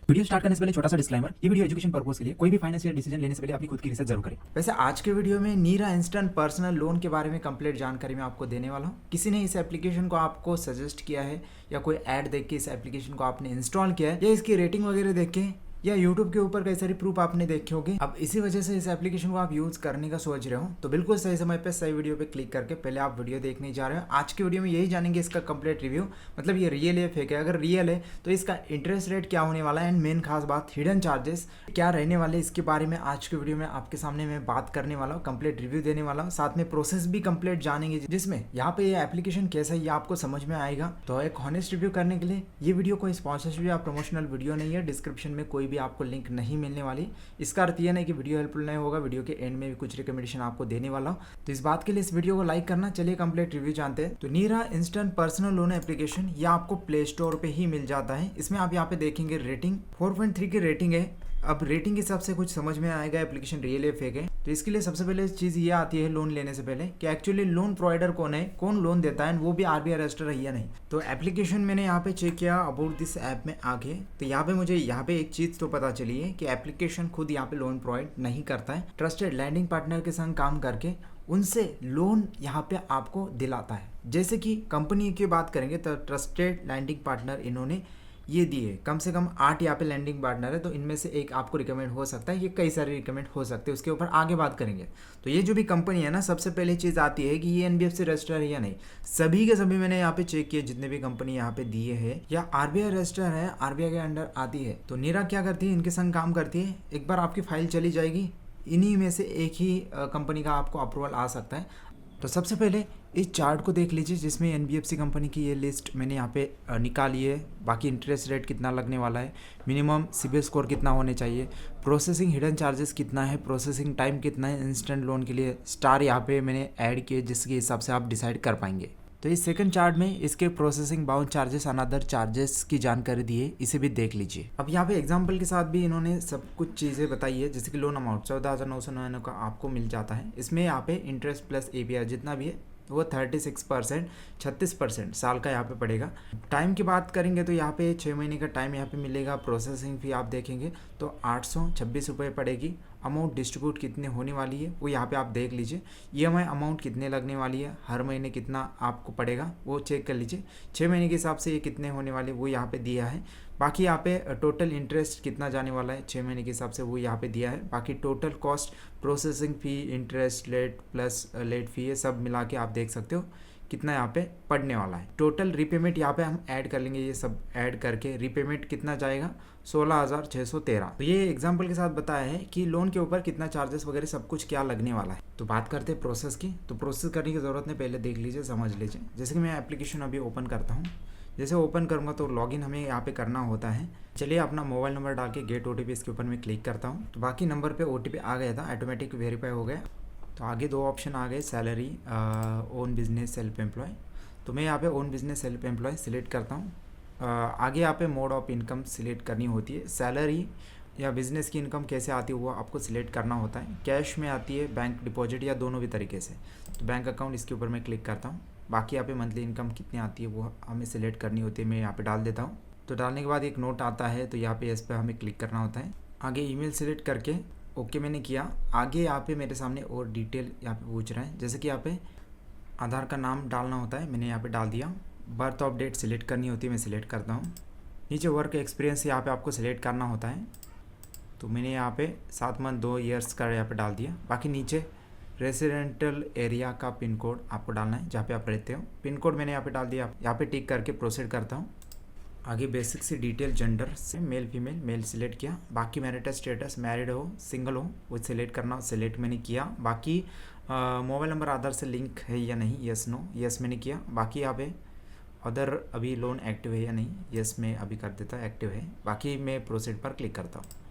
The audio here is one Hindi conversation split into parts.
वीडियो स्टार्ट करने से पहले छोटा सा डिस्क्लेमर, ये वीडियो एजुकेशन पर्पस के लिए, कोई भी फाइनेंशियल डिसीजन लेने से पहले अपनी खुद की रिसर्च जरूर करें। वैसे आज के वीडियो में नीरा इंस्टेंट पर्सनल लोन के बारे में कंप्लीट जानकारी मैं आपको देने वाला हूँ। किसी ने इस एप्लीकेशन को आपको सजेस्ट किया है या कोई ऐड देख के इस एप्लीकेशन को आपने इंस्टॉल किया है या इसकी रेटिंग वगैरह देख के या YouTube के ऊपर कई सारी प्रूफ आपने देखे होंगे। अब इसी वजह से इस एप्लीकेशन को आप यूज करने का सोच रहे हो तो बिल्कुल सही समय पे सही वीडियो पे क्लिक करके पहले आप वीडियो देखने जा रहे हो। आज के वीडियो में यही जानेंगे इसका कंप्लीट रिव्यू, मतलब ये रियल है फेक है। अगर रियल है तो इसका इंटरेस्ट रेट क्या होने वाला है एंड मेन खास बात हिडन चार्जेस क्या रहने वाले, इसके बारे में आज के वीडियो में आपके सामने मैं बात करने वाला हूँ, कंप्लीट रिव्यू देने वाला हूँ। साथ में प्रोसेस भी कंप्लीट जानेंगे जिसमें यहाँ पे ये एप्लीकेशन कैसा है ये आपको समझ में आएगा। तो एक हॉनेस्ट रिव्यू करने के लिए ये वीडियो कोई स्पॉन्सरशिप या प्रमोशनल वीडियो नहीं है। डिस्क्रिप्शन में कोई भी आपको लिंक नहीं मिलने वाली। इसका अर्थ यह नहीं कि वीडियो हेल्पफुल नहीं होगा, वीडियो के एंड में भी कुछ रिकमेंडेशन आपको देने वाला हूं। तो इस बात के लिए इस वीडियो को लाइक करना। चलिए कंप्लीट रिव्यू जानते हैं। तो नीरा इंस्टेंट पर्सनल लोन एप्लीकेशन ये आपको प्ले स्टोर पे ही मिल जाता है। इसमें आप यहाँ पे देखेंगे रेटिंग 4.3 की रेटिंग है। अब रेटिंग के हिसाब से कुछ समझ में आएगा एप्लीकेशन रियल है फेक है। तो इसके लिए सबसे पहले चीज़ ये आती है लोन लेने से पहले कि एक्चुअली लोन प्रोवाइडर कौन है, कौन लोन देता है, वो भी आरबीआई रजिस्टर है या नहीं। तो एप्लीकेशन मैंने यहाँ पे चेक किया अबाउट दिस ऐप में आके, तो यहाँ पे मुझे यहाँ पे एक चीज़ तो पता चली है कि एप्लीकेशन खुद यहाँ पे लोन प्रोवाइड नहीं करता है। ट्रस्टेड लैंडिंग पार्टनर के संग काम करके उनसे लोन यहाँ पे आपको दिलाता है। जैसे कि कंपनी की बात करेंगे तो ट्रस्टेड लैंडिंग पार्टनर इन्होंने ये दिए, कम से कम 8 यहाँ पे लैंडिंग पार्टनर है। तो इनमें से एक आपको रिकमेंड हो सकता है, ये कई सारे रिकमेंड हो सकते हैं, उसके ऊपर आगे बात करेंगे। तो ये जो भी कंपनी है ना, सबसे पहले चीज़ आती है कि ये एनबीएफसी रजिस्टर है या नहीं। सभी के सभी मैंने यहाँ पे चेक किए, जितने भी कंपनी यहाँ पे दिए है या आरबीआई रजिस्टर है, आरबीआई के अंडर आती है। तो नीरा क्या करती है, इनके संग काम करती है। एक बार आपकी फाइल चली जाएगी, इन्हीं में से एक ही कंपनी का आपको अप्रूवल आ सकता है। तो सबसे पहले इस चार्ट को देख लीजिए जिसमें एनबीएफसी कंपनी की ये लिस्ट मैंने यहाँ पे निकाली है। बाकी इंटरेस्ट रेट कितना लगने वाला है, मिनिमम सिबिल स्कोर कितना होने चाहिए, प्रोसेसिंग हिडन चार्जेस कितना है, प्रोसेसिंग टाइम कितना है इंस्टेंट लोन के लिए, स्टार यहाँ पे मैंने ऐड किए जिसके हिसाब से आप डिसाइड कर पाएंगे। तो इस सेकंड चार्ट में इसके processing bound charges another charges की जानकारी दी है, इसे भी देख लीजिए। अब यहाँ पे एग्जांपल के साथ भी इन्होंने सब कुछ चीज़ें बताई है, जैसे कि लोन अमाउंट 14,999 का आपको मिल जाता है। इसमें यहाँ पे इंटरेस्ट प्लस एपीआर जितना भी है वो 36%, 36% साल का यहाँ पे पड़ेगा। टाइम की बात करेंगे तो यहाँ पे 6 महीने का टाइम यहाँ पे मिलेगा। प्रोसेसिंग फी आप देखेंगे तो 826 रुपये पड़ेगी। अमाउंट डिस्ट्रीब्यूट कितने होने वाली है वो यहाँ पे आप देख लीजिए। ईएमआई अमाउंट कितने लगने वाली है, हर महीने कितना आपको पड़ेगा वो चेक कर लीजिए। 6 महीने के हिसाब से ये कितने होने वाले वो यहाँ पे दिया है। बाकी यहाँ पे टोटल इंटरेस्ट कितना जाने वाला है 6 महीने के हिसाब से वो यहाँ पे दिया है। बाकी total cost, processing fee, interest late plus late fee, ये सब मिला के आप देख सकते हो कितना यहाँ पे पड़ने वाला है। टोटल रीपेमेंट यहाँ पे हम ऐड कर लेंगे, ये सब ऐड करके रीपेमेंट कितना जाएगा 16,613। तो ये एग्जांपल के साथ बताया है कि लोन के ऊपर कितना चार्जेस वगैरह सब कुछ क्या लगने वाला है। तो बात करते हैं प्रोसेस की। तो प्रोसेस करने की ज़रूरत नहीं, पहले देख लीजिए, समझ लीजिए। जैसे कि मैं एप्लीकेशन अभी ओपन करता हूँ, जैसे ओपन करूँगा तो लॉगिन हमें यहाँ पे करना होता है। चलिए अपना मोबाइल नंबर डाल के गेट ओटीपी इसके ऊपर मैं क्लिक करता हूँ। तो बाकी नंबर पे ओटीपी आ गया था, ऑटोमेटिक वेरीफाई हो गया। तो आगे 2 ऑप्शन आ गए, salary, own business, self employ. तो मैं यहाँ पे own business self employ select करता हूँ। आगे यहाँ पे मोड ऑफ इनकम सिलेक्ट करनी होती है। सैलरी या बिजनेस की इनकम कैसे आती है वो आपको सिलेक्ट करना होता है। कैश में आती है, बैंक डिपॉजिट, या दोनों भी तरीके से। तो बैंक अकाउंट इसके ऊपर मैं क्लिक करता हूँ। बाकी यहाँ पे मंथली इनकम कितनी आती है वो हमें सिलेक्ट करनी होती है, मैं यहाँ पे डाल देता हूँ। तो डालने के बाद एक नोट आता है, तो यहाँ पे इस पर हमें क्लिक करना होता है। आगे ईमेल सेलेक्ट करके ओके मैंने किया। आगे यहाँ पे मेरे सामने और डिटेल यहाँ पे पूछ रहा है, जैसे कि यहाँ पे आधार का नाम डालना होता है, मैंने यहाँ पे डाल दिया। बर्थ ऑफ डेट सिलेक्ट करनी होती है, मैं सिलेक्ट करता हूँ। नीचे वर्क एक्सपीरियंस यहाँ पे आपको सिलेक्ट करना होता है, तो मैंने यहाँ पे 7 मंथ 2 ईयर्स का यहाँ पे डाल दिया। बाकी नीचे रेसिडेंटल एरिया का पिन कोड आपको डालना है, जहाँ पे आप रहते हो। पिन कोड मैंने यहाँ पे डाल दिया, यहाँ पे टिक करके प्रोसीड करता हूँ। आगे बेसिक से डिटेल, जेंडर से मेल फीमेल, मेल सिलेक्ट किया। बाकी मैरिटल स्टेटस मैरिड हो सिंगल हो वो सिलेक्ट करना, सिलेक्ट मैंने किया। बाकी मोबाइल नंबर आधार से लिंक है या नहीं, यस नो, यस मैंने किया। बाकी यहाँ पे अदर अभी लोन एक्टिव है या नहीं, यस मैं अभी कर देता, एक्टिव है। बाकी मैं प्रोसीड पर क्लिक करता हूँ।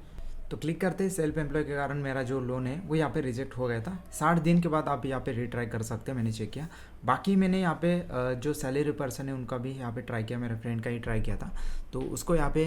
तो क्लिक करते ही सेल्फ एम्प्लॉय के कारण मेरा जो लोन है वो यहाँ पे रिजेक्ट हो गया था। 60 दिन के बाद आप यहाँ पे रीट्राई कर सकते हैं, मैंने चेक किया। बाकी मैंने यहाँ पे जो सैलरी पर्सन है उनका भी यहाँ पे ट्राई किया, मेरे फ्रेंड का ही ट्राई किया था। तो उसको यहाँ पे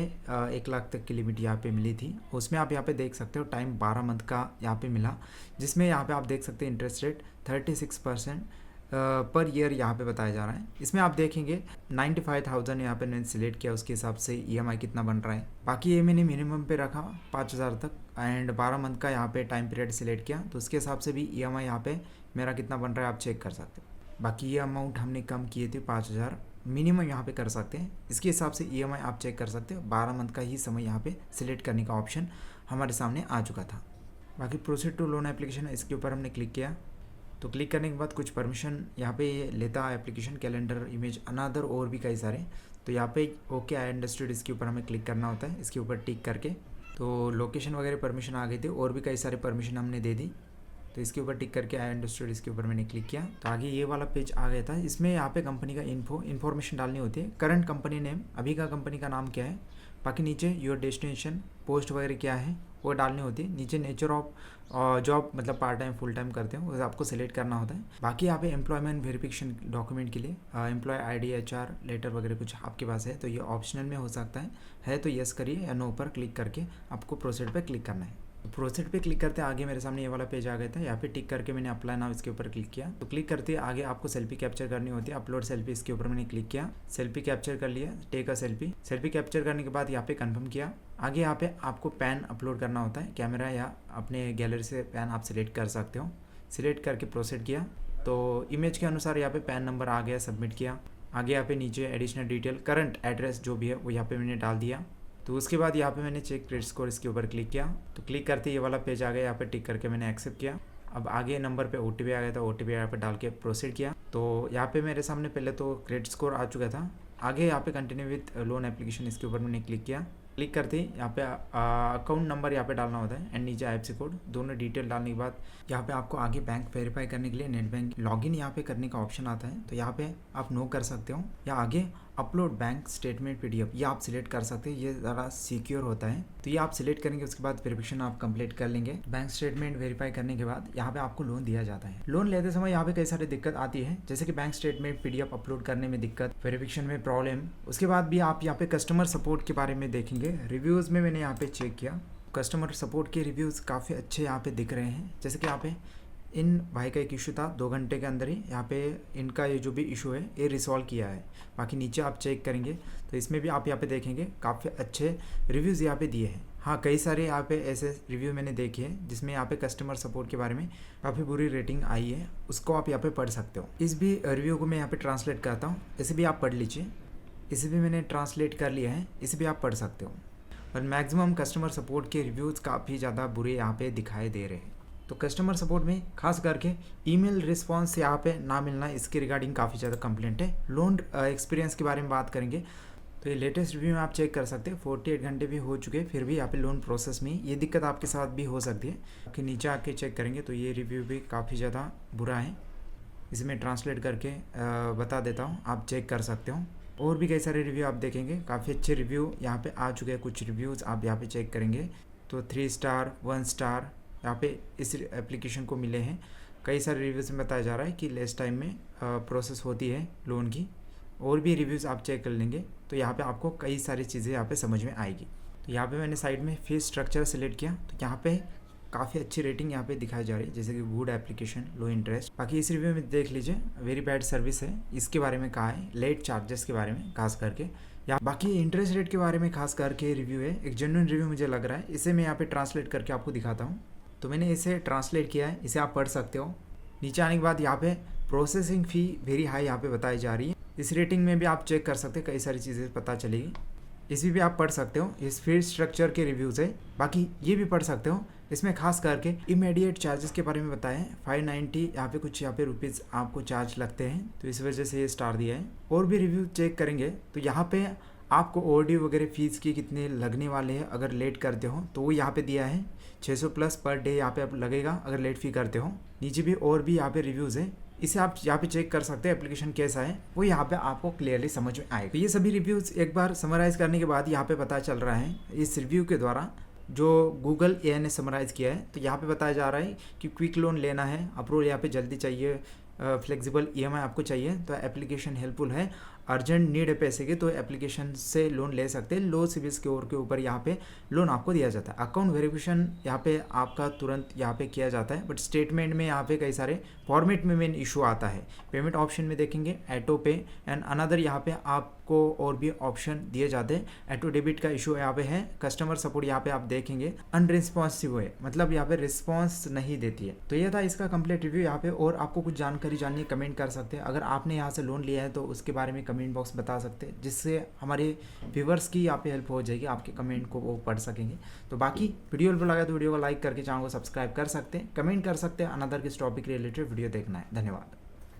1 लाख तक की लिमिट यहाँ पे मिली थी। उसमें आप यहाँ पे देख सकते हो टाइम 12 मंथ का यहाँ पे मिला, जिसमें यहाँ पे आप देख सकते हैं इंटरेस्ट रेट 36%, पर ईयर यहाँ पे बताया जा रहा है। इसमें आप देखेंगे 95,000 यहाँ पे मैंने सिलेक्ट किया, उसके हिसाब से EMI कितना बन रहा है। बाकी ये मैंने मिनिमम पे रखा 5,000 तक एंड 12 मंथ का यहाँ पे टाइम पीरियड सिलेक्ट किया, तो उसके हिसाब से भी EMI यहाँ पे मेरा कितना बन रहा है आप चेक कर सकते हो। बाकी ये अमाउंट हमने कम किए थे 5,000 मिनिमम यहाँ पे कर सकते हैं, इसके हिसाब से EMI आप चेक कर सकते हो। 12 मंथ का ही समय यहाँ पे सिलेक्ट करने का ऑप्शन हमारे सामने आ चुका था। बाकी प्रोसीड टू लोन एप्लीकेशन, इसके ऊपर हमने क्लिक किया, तो क्लिक करने के बाद कुछ परमिशन यहाँ पे ये लेता है एप्लीकेशन, कैलेंडर, इमेज, अनदर और भी कई सारे। तो यहाँ पे ओके आई अंडरस्टूड इसके ऊपर हमें क्लिक करना होता है, इसके ऊपर टिक करके। तो लोकेशन वगैरह परमिशन आ गई थी और भी कई सारे परमिशन हमने दे दी, तो इसके ऊपर टिक करके आई अंडरस्टूड इसके ऊपर मैंने क्लिक किया। तो आगे ये वाला पेज आ गया था। इसमें यहाँ पे कंपनी का इन्फॉर्मेशन डालनी होती है, करंट कंपनी नेम, अभी का कंपनी का नाम क्या है, बाकी नीचे योर डेस्टिनेशन, पोस्ट वगैरह क्या है वो डालनी होती है। नीचे नेचर ऑफ जॉब, मतलब पार्ट टाइम फुल टाइम करते हो, वो आपको सेलेक्ट करना होता है। बाकी यहाँ पे एम्प्लॉयमेंट वेरिफिकेशन डॉक्यूमेंट के लिए एम्प्लॉय ID, HR लेटर वगैरह कुछ आपके पास है तो ये ऑप्शनल में हो सकता है तो यस करिए, या नो पर क्लिक करके आपको प्रोसीड पे क्लिक करना है। प्रोसीड पे क्लिक करते आगे मेरे सामने ये वाला पेज आ गया था। यहाँ पे टिक करके मैंने अप्लाई नाउ इसके ऊपर क्लिक किया। तो क्लिक करते आगे आपको सेल्फी कैप्चर करनी होती है, अपलोड सेल्फी, इसके ऊपर मैंने क्लिक किया, सेल्फी कैप्चर कर लिया, take a selfie. Selfie capture करने के बाद यहाँ पे कंफर्म किया। आगे यहाँ पे आपको पैन अपलोड करना होता है, कैमरा या अपने गैलरी से पैन आप सिलेक्ट कर सकते हो। सिलेक्ट करके प्रोसीड किया, तो इमेज के अनुसार यहाँ पे पैन नंबर आ गया, सबमिट किया। आगे यहाँ पे नीचे एडिशनल डिटेल, करंट एड्रेस जो भी है वो यहाँ पे मैंने डाल दिया। तो उसके बाद यहाँ पे मैंने चेक क्रेडिट स्कोर इसके ऊपर क्लिक किया। तो क्लिक करते ये वाला पेज आ गया, यहाँ पे टिक करके मैंने एक्सेप्ट किया। अब आगे नंबर पे OTP आ गया था, OTP यहाँ पे डाल के प्रोसीड किया। तो यहाँ पे मेरे सामने पहले तो क्रेडिट स्कोर आ चुका था। आगे यहाँ पे कंटिन्यू विथ लोन एप्लीकेशन, इसके ऊपर मैंने क्लिक किया। क्लिक करते ही यहाँ पे अकाउंट नंबर यहाँ पे डालना होता है एंड नीचे IFSC कोड, दोनों डिटेल डालने के बाद यहाँ पे आपको आगे बैंक वेरीफाई करने के लिए नेट बैंक लॉगिन यहाँ पे करने का ऑप्शन आता है। तो यहाँ पे आप नो कर सकते हो, या आगे अपलोड बैंक स्टेटमेंट PDF ये आप सिलेक्ट कर सकते हैं, ये ज़रा सिक्योर होता है। तो ये आप सिलेक्ट करेंगे, उसके बाद वेरिफिकेशन आप कंप्लीट कर लेंगे। बैंक स्टेटमेंट वेरीफाई करने के बाद यहाँ पे आपको लोन दिया जाता है। लोन लेते समय यहाँ पे कई सारी दिक्कत आती है, जैसे कि बैंक स्टेटमेंट PDF अपलोड करने में दिक्कत, वेरिफिकेशन में प्रॉब्लम। उसके बाद भी आप यहाँ पे कस्टमर सपोर्ट के बारे में देखेंगे। रिव्यूज़ में मैंने यहाँ पे चेक किया, कस्टमर सपोर्ट के रिव्यूज़ काफ़ी अच्छे यहाँ पे दिख रहे हैं। जैसे कि यहाँ पे इन भाई का एक इशू था, 2 घंटे के अंदर ही यहाँ पे इनका ये जो भी इशू है ये रिसॉल्व किया है। बाकी नीचे आप चेक करेंगे तो इसमें भी आप यहाँ पे देखेंगे काफ़ी अच्छे रिव्यूज़ यहाँ पे दिए हैं। हाँ, कई सारे यहाँ पे ऐसे रिव्यू मैंने देखे हैं जिसमें यहाँ पे कस्टमर सपोर्ट के बारे में काफ़ी बुरी रेटिंग आई है, उसको आप यहाँ पे पढ़ सकते हो। इस भी रिव्यू को मैं यहाँ पे ट्रांसलेट करता हूँ, इसे भी आप पढ़ लीजिए। इसे भी मैंने ट्रांसलेट कर लिया है, इसे भी आप पढ़ सकते हो। और मैक्सिमम कस्टमर सपोर्ट के रिव्यूज़ काफ़ी ज़्यादा बुरे यहाँ पे दिखाई दे रहे हैं। तो कस्टमर सपोर्ट में खास करके ईमेल रिस्पांस यहाँ पे ना मिलना, इसके रिगार्डिंग काफ़ी ज़्यादा कंप्लेंट है। लोन एक्सपीरियंस के बारे में बात करेंगे तो ये लेटेस्ट रिव्यू में आप चेक कर सकते हैं, 48 घंटे भी हो चुके फिर भी यहाँ पे लोन प्रोसेस में ये दिक्कत आपके साथ भी हो सकती है। आपके नीचे आके चेक करेंगे तो ये रिव्यू भी काफ़ी ज़्यादा बुरा है, इसे मैं ट्रांसलेट करके बता देता हूँ, आप चेक कर सकते हो। और भी कई सारे रिव्यू आप देखेंगे, काफ़ी अच्छे रिव्यू यहाँ पे आ चुके हैं। कुछ रिव्यूज़ आप यहाँ पे चेक करेंगे तो 3 स्टार 1 स्टार यहाँ पे इस एप्लीकेशन को मिले हैं। कई सारे रिव्यूज़ में बताया जा रहा है कि लेस टाइम में प्रोसेस होती है लोन की। और भी रिव्यूज़ आप चेक कर लेंगे तो यहाँ पे आपको कई सारी चीज़ें यहाँ पे समझ में आएगी। तो यहाँ पे मैंने साइड में फीस स्ट्रक्चर सेलेक्ट किया, तो यहाँ पे काफ़ी अच्छी रेटिंग यहाँ पे दिखाई जा रही है, जैसे कि गुड एप्लीकेशन, लो इंटरेस्ट। बाकी इस रिव्यू में देख लीजिए, वेरी बैड सर्विस है, इसके बारे में कहा है, लेट चार्जेस के बारे में खास करके, या बाकी इंटरेस्ट रेट के बारे में खास करके रिव्यू है। एक जेन्युइन रिव्यू मुझे लग रहा है, इसे मैं यहाँ पे ट्रांसलेट करके आपको दिखाता हूँ। तो मैंने इसे ट्रांसलेट किया है, इसे आप पढ़ सकते हो। नीचे आने के बाद यहाँ पे प्रोसेसिंग फ़ी वेरी हाई यहाँ पे बताई जा रही है। इस रेटिंग में भी आप चेक कर सकते हैं, कई सारी चीज़ें पता चलेगी, इसी भी आप पढ़ सकते हो। इस फीस स्ट्रक्चर के रिव्यूज़ है, बाकी ये भी पढ़ सकते हो। इसमें खास करके इमीडिएट चार्जेस के बारे में बताया है, 590 यहाँ पे कुछ यहाँ पे रुपीज़ आपको चार्ज लगते हैं, तो इस वजह से ये स्टार दिया है। और भी रिव्यू चेक करेंगे तो यहाँ पे आपको ओवरड्यू वगैरह फीस की कितने लगने वाले हैं अगर लेट करते हो, तो वो यहाँ पे दिया है 600 प्लस पर डे यहाँ पे आप लगेगा अगर लेट फी करते हो। नीचे भी और भी यहाँ पे रिव्यूज़ है, इसे आप यहाँ पे चेक कर सकते हैं एप्लीकेशन कैसा है, वो यहाँ पे आपको क्लियरली समझ में आएगा। तो ये सभी रिव्यूज़ एक बार समराइज करने के बाद यहाँ पे पता चल रहा है इस रिव्यू के द्वारा जो गूगल AI ने समराइज़ किया है। तो यहाँ पे बताया जा रहा है कि क्विक लोन लेना है, अप्रूवल यहाँ पे जल्दी चाहिए, फ्लेक्सिबल EMI आपको चाहिए, तो एप्लीकेशन हेल्पफुल है। अर्जेंट नीड है पैसे की तो एप्लीकेशन से लोन ले सकते हैं। लो सिविल स्कोर के ऊपर यहाँ पे लोन आपको दिया जाता है। अकाउंट वेरिफिकेशन यहाँ पे आपका तुरंत यहाँ पे किया जाता है, बट स्टेटमेंट में यहाँ पे कई सारे फॉर्मेट में मेन इशू आता है। पेमेंट ऑप्शन में देखेंगे ऑटो पे एंड अनदर, यहाँ पे आपको और भी ऑप्शन दिए जाते हैं। ऑटो डेबिट का इशू यहाँ पे है। कस्टमर सपोर्ट यहाँ पे आप देखेंगे अनरिस्पॉन्सिव है, मतलब यहाँ पे रिस्पॉन्स नहीं देती है। तो ये था इसका कंप्लीट रिव्यू यहाँ पे। और आपको कुछ जानकारी जाननी है कमेंट कर सकते हैं। अगर आपने यहाँ से लोन लिया है तो उसके बारे में कमेंट बॉक्स बता सकते हैं, जिससे हमारे व्यूवर्स की यहाँ पे हेल्प हो जाएगी, आपके कमेंट को वो पढ़ सकेंगे। तो बाकी वीडियो लगा तो वीडियो को लाइक करके चैनल को सब्सक्राइब कर सकते हैं, कमेंट कर सकते हैं अनदर किस टॉपिक रिलेटेड वीडियो देखना है। धन्यवाद।